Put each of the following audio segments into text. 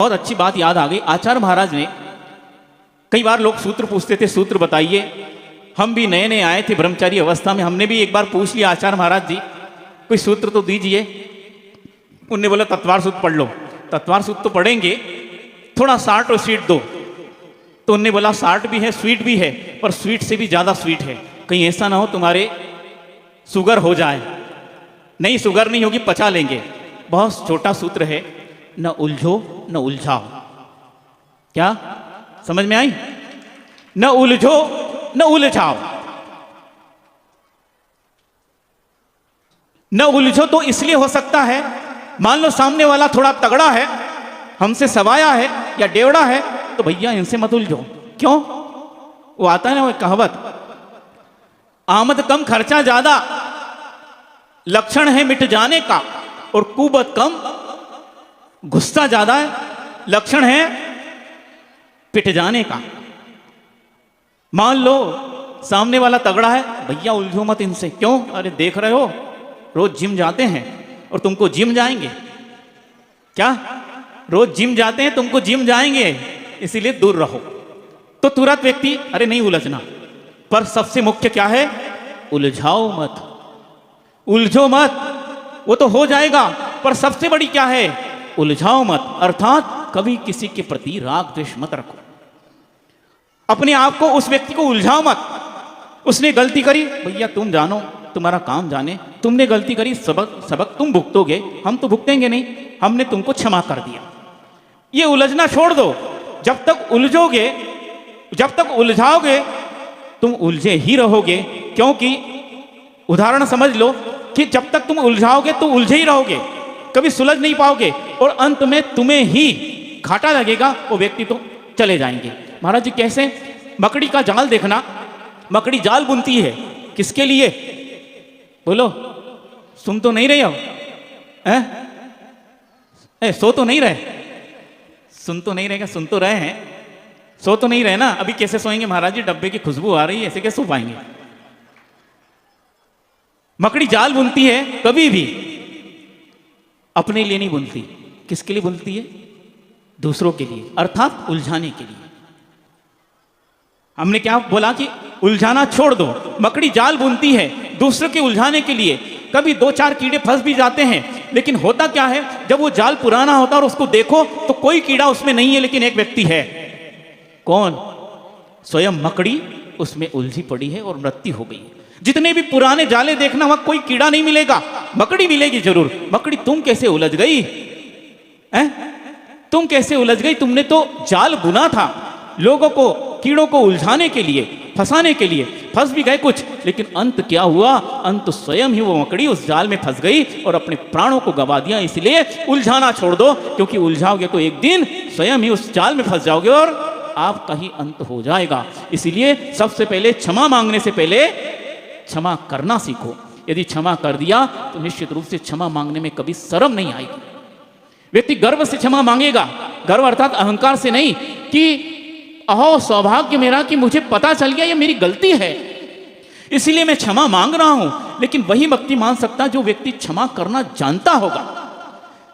बहुत अच्छी बात याद आ गई। आचार्य महाराज ने, कई बार लोग सूत्र पूछते थे, सूत्र बताइए। हम भी नए नए आए थे ब्रह्मचारी अवस्था में, हमने भी एक बार पूछ लिया आचार्य महाराज जी कोई सूत्र तो दीजिए। उनने बोला तत्वार सूत्र पढ़ लो। तत्वार सूत्र तो पढ़ेंगे, थोड़ा साल्ट और स्वीट दो। तो उनने बोला साल्ट भी है स्वीट भी है, पर स्वीट से भी ज्यादा स्वीट है, कहीं ऐसा ना हो तुम्हारे शुगर हो जाए। नहीं, शुगर नहीं होगी, पचा लेंगे। बहुत छोटा सूत्र है, न उलझो न उलझाओ। क्या समझ में आई? न उलझो न उलझाओ। न उलझो तो इसलिए हो सकता है, मान लो सामने वाला थोड़ा तगड़ा है, हमसे सवाया है या डेवड़ा है, तो भैया इनसे मत उलझो। क्यों? वो आता है ना वो कहावत, आमद कम खर्चा ज्यादा, लक्षण है मिट जाने का, और कुबत कम गुस्सा ज्यादा है, लक्षण है पिट जाने का। मान लो सामने वाला तगड़ा है, भैया उलझो मत इनसे। क्यों? अरे देख रहे हो रोज जिम जाते हैं और तुमको जिम जाएंगे। क्या? रोज जिम जाते हैं, तुमको जिम जाएंगे, इसीलिए दूर रहो। तो तुरंत व्यक्ति, अरे नहीं उलझना। पर सबसे मुख्य क्या है? उलझाओ मत, उलझो मत, वो तो हो जाएगा। पर सबसे बड़ी क्या है? उलझाओ मत। अर्थात कभी किसी के प्रति राग द्वेष मत रखो, अपने आप को उस व्यक्ति को उलझाओ मत। उसने गलती करी, भैया तुम जानो, तुम्हारा काम जाने, तुमने गलती करी, सबक तुम भुगतोगे, हम तो भुगतेंगे नहीं, हमने तुमको क्षमा कर दिया। ये उलझना छोड़ दो। जब तक उलझोगे, जब तक उलझाओगे, तुम उलझे ही रहोगे। क्योंकि उदाहरण समझ लो कि जब तक तुम उलझाओगे तो उलझे ही रहोगे, कभी सुलझ नहीं पाओगे, और अंत में तुम्हें ही घाटा लगेगा, वो व्यक्ति तो चले जाएंगे। महाराज जी कैसे? मकड़ी का जाल देखना, मकड़ी जाल बुनती है किसके लिए? बोलो, सुन तो नहीं रहे हो? सो तो नहीं रहे? सुन तो नहीं रहेगा, सुन तो रहे हैं, सो तो नहीं रहे ना। अभी कैसे सोएंगे महाराज जी? डब्बे की खुशबू आ रही है, ऐसे कैसे सो पाएंगे? मकड़ी जाल बुनती है, कभी भी अपने लिए नहीं बुनती। किसके लिए बुनती है? दूसरों के लिए, अर्थात उलझाने के लिए। हमने क्या बोला कि उलझाना छोड़ दो। मकड़ी जाल बुनती है दूसरों के उलझाने के लिए। कभी दो चार कीड़े फंस भी जाते हैं, लेकिन होता क्या है, जब वो जाल पुराना होता है और उसको देखो तो कोई कीड़ा उसमें नहीं है, लेकिन एक व्यक्ति है। कौन? स्वयं मकड़ी उसमें उलझी पड़ी है और मृत्यु हो गई। जितने भी पुराने जाले देखना, वहां कोई कीड़ा नहीं मिलेगा, मकड़ी मिलेगी जरूर। मकड़ी तुम कैसे उलझ गई? तुम कैसे उलझ गई? तुमने तो जाल बुना था लोगों को, कीड़ों को उलझाने के लिए, फंसाने के लिए। फंस भी गए कुछ, लेकिन अंत क्या हुआ? अंत स्वयं ही वो मकड़ी उस जाल में फंस गई और अपने प्राणों को गवा दिया। इसलिए उलझाना छोड़ दो, क्योंकि उलझाओगे तो एक दिन स्वयं ही उस जाल में फंस जाओगे और आपका ही अंत हो जाएगा। इसलिए सबसे पहले क्षमा मांगने से पहले क्षमा करना सीखो। यदि क्षमा कर दिया तो निश्चित रूप से क्षमा मांगने में कभी शर्म नहीं आएगी। व्यक्ति गर्व से क्षमा मांगेगा, गर्व अर्थात अहंकार से नहीं कि अहो सौभाग्य मेरा कि मुझे पता चल गया ये मेरी गलती है, इसलिए मैं क्षमा मांग रहा हूं। लेकिन वही व्यक्ति मान सकता जो व्यक्ति क्षमा करना जानता होगा।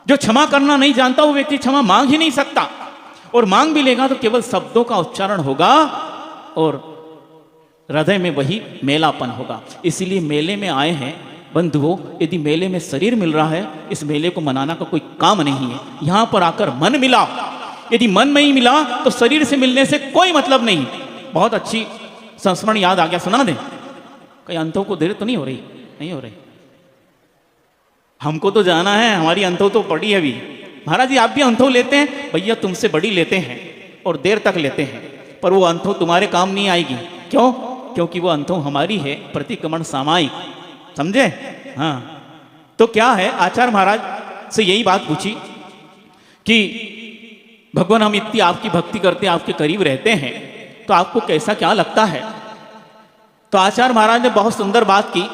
जो क्षमा करना नहीं जानता वो व्यक्ति क्षमा मांग ही नहीं सकता, और मांग भी लेगा तो केवल शब्दों का उच्चारण होगा और हृदय में वही मेलापन होगा। इसीलिए मेले में आए हैं बंधुओं, यदि मेले में शरीर मिल रहा है, इस मेले को मनाना का कोई काम नहीं है। यहां पर आकर मन मिला, यदि मन में ही मिला तो शरीर से मिलने से कोई मतलब नहीं। बहुत अच्छी संस्मरण याद आ गया, सुना दें? कई अंतों को देर तो नहीं हो रही? नहीं हो रही। हमको तो जाना है, हमारी अंतों तो पड़ी है अभी। महाराज जी आप भी अंतों लेते हैं? भैया तुमसे बड़ी लेते हैं और देर तक लेते हैं, पर वो अंतों तुम्हारे काम नहीं आएगी। क्यों? क्योंकि वो अंतों हमारी है, प्रतिक्रमण सामायिक। समझे? हाँ। तो क्या है, आचार्य महाराज से यही बात पूछी कि भगवान हम इतनी आपकी भक्ति करते हैं, आपके करीब रहते हैं, तो आपको कैसा क्या लगता है? तो आचार्य महाराज ने बहुत सुंदर बात की।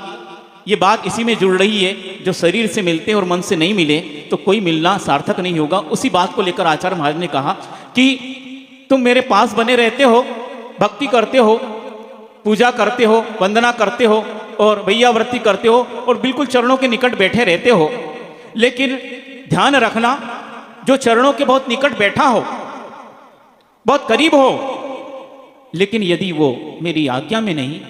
ये बात इसी में जुड़ रही है, जो शरीर से मिलते हैं और मन से नहीं मिले तो कोई मिलना सार्थक नहीं होगा। उसी बात को लेकर आचार्य महाराज ने कहा कि तुम मेरे पास बने रहते हो, भक्ति करते हो, पूजा करते हो, वंदना करते हो और भैया वृत्ति करते हो और बिल्कुल चरणों के निकट बैठे रहते हो, लेकिन ध्यान रखना जो चरणों के बहुत निकट बैठा हो, बहुत करीब हो, लेकिन यदि वो मेरी आज्ञा में नहीं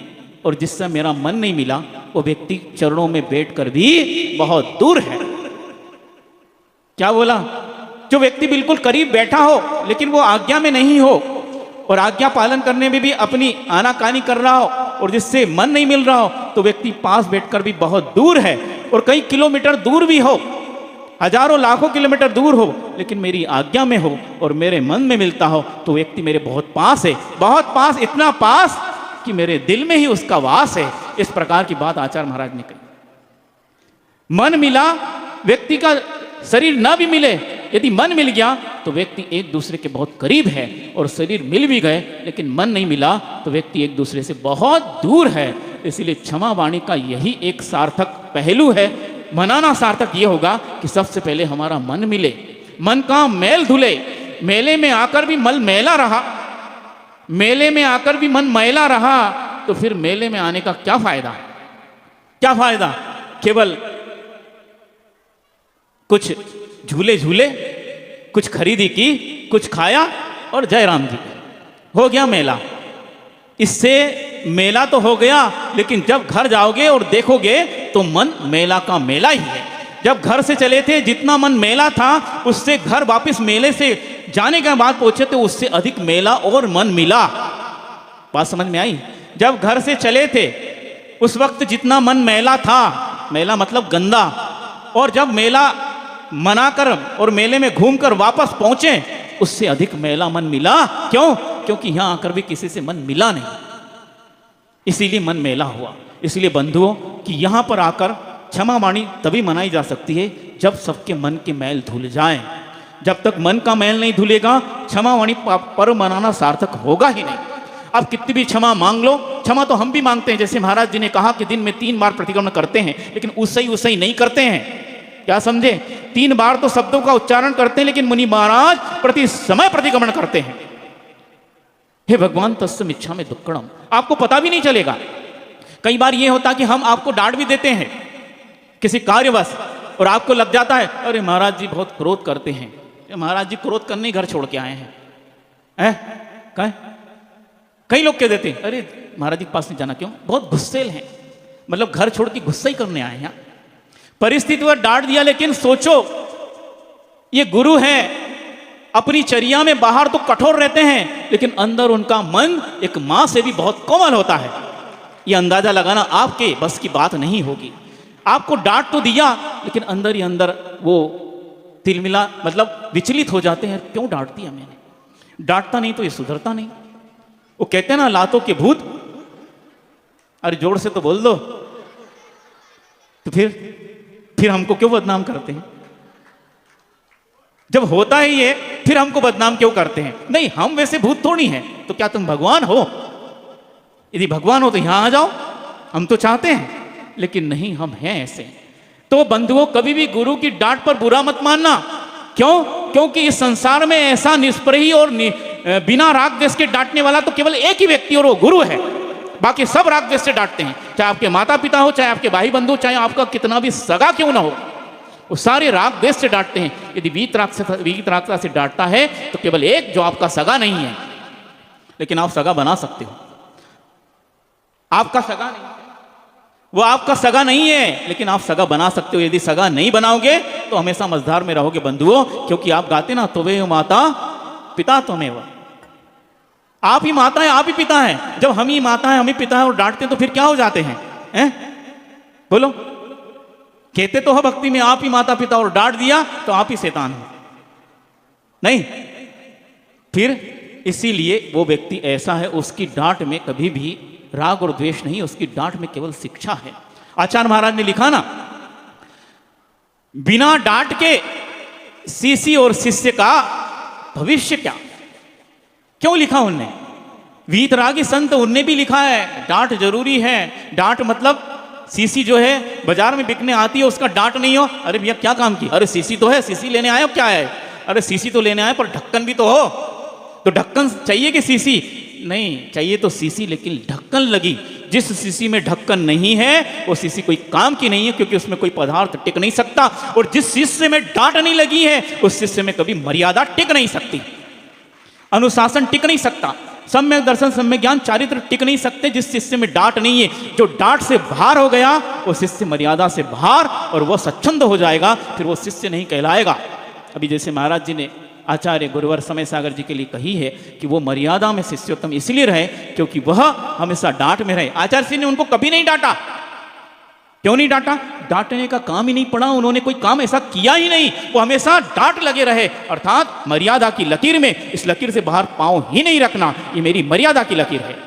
और जिससे मेरा मन नहीं मिला, वो व्यक्ति चरणों में बैठकर भी बहुत दूर है। क्या बोला? जो व्यक्ति बिल्कुल करीब बैठा हो लेकिन वो आज्ञा में नहीं हो और आज्ञा पालन करने में भी अपनी आनाकानी कर रहा हो और जिससे मन नहीं मिल रहा हो, तो व्यक्ति पास बैठकर भी बहुत दूर है और कई किलोमीटर दूर भी हो, हजारों लाखों किलोमीटर दूर हो, लेकिन मेरी आज्ञा में हो और मेरे मन में मिलता हो, तो व्यक्ति मेरे बहुत पास है, बहुत पास, इतना पास कि मेरे दिल में ही उसका वास है। इस प्रकार की बात आचार्य महाराज ने कही। मन मिला, व्यक्ति का शरीर ना भी मिले, यदि मन मिल गया तो व्यक्ति एक दूसरे के बहुत करीब है, और शरीर मिल भी गए लेकिन मन नहीं मिला तो व्यक्ति एक दूसरे से बहुत दूर है। इसलिए क्षमा वाणी का यही एक सार्थक पहलू है। मनाना सार्थक ये होगा कि सबसे पहले हमारा मन मिले, मन का मैल धुले। मेले में आकर भी मन मैला रहा, मेले में आकर भी मन मैला रहा, तो फिर मेले में आने का क्या फायदा? क्या फायदा? केवल कुछ झूले झूले, कुछ खरीदी की, कुछ खाया और जय राम जी, हो गया मेला। इससे मेला तो हो गया, लेकिन जब घर जाओगे और देखोगे तो मन मेला का मेला ही है। जब घर से चले थे जितना मन मेला था, उससे घर वापस मेले से जाने के बाद पहुंचे तो उससे अधिक मेला और मन मिला। बात समझ में आई? जब घर से चले थे उस वक्त जितना मन मेला था, मेला मतलब गंदा, और जब मेला मनाकर और मेले में घूमकर वापस पहुंचे उससे अधिक मेला मन मिला। क्यों? क्योंकि यहां आकर भी किसी से मन मिला नहीं, इसीलिए मन मेला हुआ। इसलिए बंधुओं कि यहां पर आकर क्षमा वाणी तभी मनाई जा सकती है जब सबके मन के मैल धुल जाएं। जब तक मन का मैल नहीं धुलेगा, क्षमा वाणी पर्व मनाना सार्थक होगा ही नहीं। अब कितनी भी क्षमा मांग लो, क्षमा तो हम भी मांगते हैं, जैसे महाराज जी ने कहा कि दिन में 3 बार प्रतिक्रमण करते हैं, लेकिन उससे ही नहीं करते हैं। क्या समझे? 3 बार तो शब्दों का उच्चारण करते हैं, लेकिन मुनि महाराज प्रति समय प्रतिक्रमण करते हैं। हे भगवान तस्म इच्छा में दुक्कड़म, आपको पता भी नहीं चलेगा। कई बार यह होता कि हम आपको डांट भी देते हैं किसी कार्यवश, और आपको लग जाता है अरे महाराज जी बहुत क्रोध करते हैं, महाराज जी क्रोध करने ही घर छोड़ के आए हैं। कई लोग कह देते हैं अरे महाराज जी के पास नहीं जाना, क्यों? बहुत गुस्सेल हैं, मतलब घर छोड़ के गुस्सा ही करने आए हैं। परिस्थिति पर डांट दिया, लेकिन सोचो ये गुरु हैं, अपनी चर्या में बाहर तो कठोर रहते हैं, लेकिन अंदर उनका मन एक मां से भी बहुत कोमल होता है। ये अंदाजा लगाना आपके बस की बात नहीं होगी। आपको डांट तो दिया, लेकिन अंदर ही अंदर वो तिलमिला, मतलब विचलित हो जाते हैं, क्यों डांट दिया मैंने? डांटता नहीं तो ये सुधरता नहीं। वो कहते हैं ना लातों के भूत, अरे जोर से तो बोल दो, तो फिर हमको क्यों बदनाम करते हैं? जब होता ही है फिर हमको बदनाम क्यों करते हैं? नहीं, हम वैसे भूत थोड़ी हैं, तो क्या तुम भगवान हो? यदि भगवान हो तो यहां आ जाओ, हम तो चाहते हैं, लेकिन नहीं, हम हैं ऐसे। तो बंधुओं कभी भी गुरु की डांट पर बुरा मत मानना। क्यों? क्योंकि इस संसार में ऐसा निष्प्रही और बिना राग द्वेष के डांटने वाला तो केवल एक ही व्यक्ति, और वो गुरु है। बाकी सब राग द्वेष से डांटते हैं, चाहे आपके माता पिता हो, चाहे आपके भाई बंधु, चाहे आपका कितना भी सगा क्यों ना हो, वो सारे राग द्वेष से डांटते हैं। यदि वीतरागता से डांटता है तो केवल एक, जो आपका सगा नहीं है, लेकिन आप सगा बना सकते हो। आपका सगा नहीं, वो आपका सगा नहीं है, लेकिन आप सगा बना सकते हो। यदि सगा नहीं बनाओगे तो हमेशा मझधार में रहोगे बंधुओं, क्योंकि आप गाते ना, तो वे माता पिता त्वमेव, आप ही माता है, आप ही पिता है। जब हम ही माता है, हम ही पिता है और डांटते तो फिर क्या हो जाते हैं? बोलो, कहते तो है भक्ति में आप ही माता पिता, और डांट दिया तो आप ही शैतान हो। नहीं, फिर इसीलिए वो व्यक्ति ऐसा है, उसकी डांट में कभी भी राग और द्वेष नहीं, उसकी डांट में केवल शिक्षा है। आचार्य महाराज ने लिखा ना, बिना डांट के शिष्य और शिष्य का भविष्य क्या? क्यों लिखा उनने? वीतरागी संत उनने भी लिखा है डांट जरूरी है। डांट मतलब सीसी जो है बाजार में बिकने आती है, उसका डांट नहीं हो, अरे भैया क्या काम की, अरे सीसी तो है, सीसी लेने आए हो, क्या है? अरे सीसी तो लेने आए पर ढक्कन भी तो हो, तो ढक्कन चाहिए कि सीसी? नहीं चाहिए तो सीसी, लेकिन ढक्कन लगी। जिस सीसी में ढक्कन नहीं है वो सीसी कोई काम की नहीं है, क्योंकि उसमें कोई पदार्थ टिक नहीं सकता। और जिस शिष्य में डांट नहीं लगी है उस शिष्य में कभी मर्यादा टिक नहीं सकती, अनुशासन टिक नहीं सकता, सम्यक दर्शन सम्यक ज्ञान चारित्र टिक नहीं सकते जिस शिष्य में डांट नहीं है। जो डांट से बाहर हो गया वो शिष्य मर्यादा से बाहर, और वो स्वच्छंद हो जाएगा, फिर वो शिष्य नहीं कहलाएगा। अभी जैसे महाराज जी ने आचार्य गुरुवर समय सागर जी के लिए कही है कि वो मर्यादा में शिष्योत्तम इसलिए रहे क्योंकि वह हमेशा डांट में रहे। आचार्य जी ने उनको कभी नहीं डांटा। क्यों नहीं डांटा? डांटने का काम ही नहीं पड़ा, उन्होंने कोई काम ऐसा किया ही नहीं, वो हमेशा डांट लगे रहे, अर्थात मर्यादा की लकीर में, इस लकीर से बाहर पांव ही नहीं रखना, ये मेरी मर्यादा की लकीर है,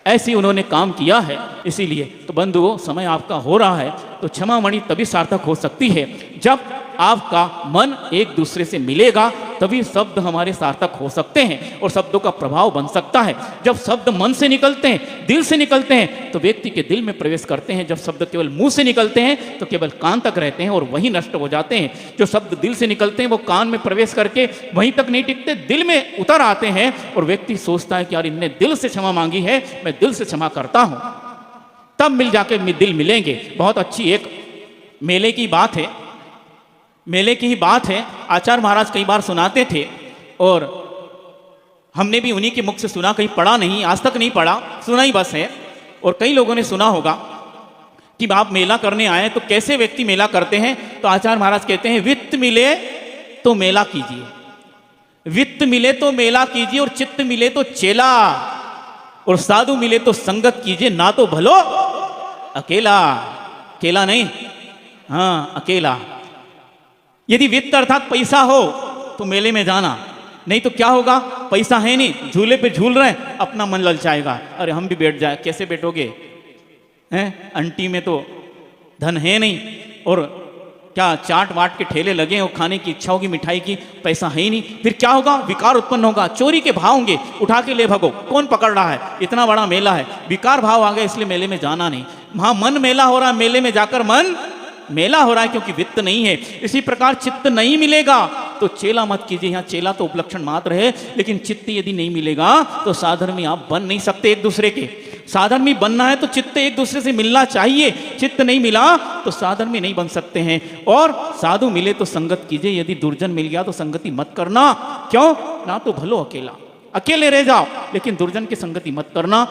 ऐसी उन्होंने काम किया है। इसीलिए तो बंधुओं, समय आपका हो रहा है तो क्षमा मणि तभी सार्थक हो सकती है जब आपका मन एक दूसरे से मिलेगा, तभी शब्द हमारे सार्थक हो सकते हैं और शब्दों का प्रभाव बन सकता है। जब शब्द मन से निकलते हैं, दिल से निकलते हैं, तो व्यक्ति के दिल में प्रवेश करते हैं। जब शब्द केवल मुंह से निकलते हैं तो केवल कान तक रहते हैं और वहीं नष्ट हो जाते हैं। जो शब्द दिल से निकलते हैं वो कान में प्रवेश करके वहीं तक नहीं टिकते, दिल में उतर आते हैं और व्यक्ति सोचता है कि यार इनने दिल से क्षमा मांगी है, मैं दिल से क्षमा करता हूं, तब मिल जाके दिल मिलेंगे। बहुत अच्छी एक मेले की बात है, मेले की ही बात है। आचार्य महाराज कई बार सुनाते थे और हमने भी उन्हीं के मुख से सुना, कहीं पढ़ा नहीं, आज तक नहीं पढ़ा, सुना ही बस है। और कई लोगों ने सुना होगा कि आप मेला करने आए तो कैसे व्यक्ति मेला करते हैं। तो आचार्य महाराज कहते हैं वित्त मिले तो मेला कीजिए, वित्त मिले तो मेला कीजिए, और चित्त मिले तो चेला, और साधु मिले तो संगत कीजिए, ना तो भलो अकेला। अकेला नहीं, हाँ अकेला। यदि वित्त अर्थात पैसा हो तो मेले में जाना, नहीं तो क्या होगा, पैसा है नहीं, झूले पे झूल रहे हैं, अपना मन ललचाएगा, अरे हम भी बैठ जाए, कैसे बैठोगे हैं, अंटी में तो धन है नहीं, और क्या चाट वाट के ठेले लगे हैं, और खाने की इच्छा होगी मिठाई की, पैसा है ही नहीं, फिर क्या होगा, विकार उत्पन्न होगा, चोरी के भाव होंगे, उठा के ले भगो, कौन पकड़ रहा है, इतना बड़ा मेला है, विकार भाव आ गए, इसलिए मेले में जाना नहीं। वहां मन मेला हो रहा है, मेले में जाकर मन मेला हो रहा है, क्योंकि वित्त नहीं है। इसी प्रकार चित्त नहीं मिलेगा तो चेला मत कीजिए। यहाँ चेला तो उपलक्षण मात्र है, लेकिन चित्त यदि नहीं मिलेगा तो साधन में आप बन नहीं सकते एक दूसरे के। साधन में बनना है तो चित्त एक दूसरे से मिलना चाहिए, चित्त नहीं मिला तो साधन में नहीं बन सकते हैं। और साधु मिले तो संगत कीजिए, यदि दुर्जन मिल गया तो संगति मत करना। क्यों? ना तो भलो अकेला, अकेले रह जाओ, लेकिन दुर्जन की संगति मत करना।